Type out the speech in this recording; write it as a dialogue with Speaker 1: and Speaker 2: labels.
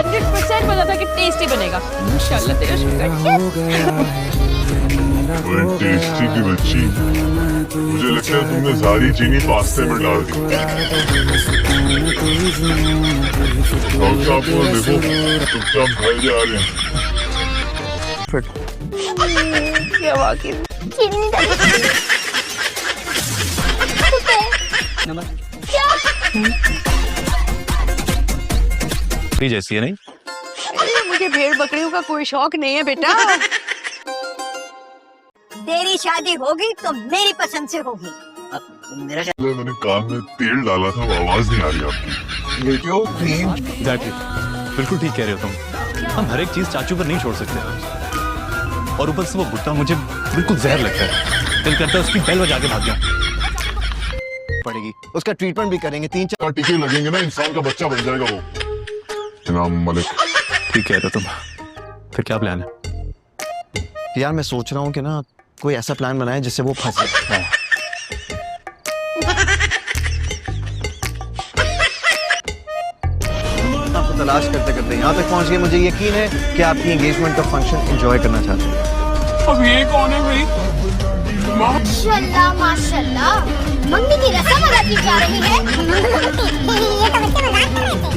Speaker 1: 100% पता था कि टेस्टी बनेगा। माशाल्लाह तेरा शुक्र।
Speaker 2: टेस्टी की बच्ची, मुझे लगता है तुमने सारी चीनी पास्ते में डाल दी। डॉक्टर साहब को देखो, चुपचाप घर जा रहे हैं।
Speaker 1: क्या वाकई
Speaker 3: जैसी है नहीं?
Speaker 1: मुझे भेड़ बकरियों का कोई शौक नहीं है बेटा।
Speaker 4: तेरी शादी होगी तो मेरी पसंद से होगी।
Speaker 2: मैंने कान में तेल डाला था, वो आवाज नहीं आ रही आपकी।
Speaker 3: Exactly. बिल्कुल ठीक कह रहे हो तुम। हम हर एक चीज चाचू पर नहीं छोड़ सकते, और ऊपर से वो बुट्टा मुझे बिल्कुल जहर लगता है। दिल करता है उसकी बेल बजा के भाग जाऊं।
Speaker 5: पड़ेगी, उसका ट्रीटमेंट भी करेंगे, 3-4
Speaker 2: टीके लगेंगे ना, इंसान का बच्चा बन जाएगा वो। जनाब मलिक,
Speaker 3: ठीक कह रहे हो तुम। फिर क्या प्लान है?
Speaker 5: यार मैं सोच रहा हूँ कि ना कोई ऐसा प्लान बनाए जिससे वो फंसे। आपको तलाश करते करते यहाँ तक पहुँच गए। मुझे यकीन है कि आपकी एंगेजमेंट का फंक्शन एंजॉय करना चाहते हैं।
Speaker 2: अब ये कौन है भाई?
Speaker 4: माशाल्लाह माशाल्लाह, मम्मी की रस्म अदा की जा रही है। ये तो बच्चे मजाक कर रहे थे।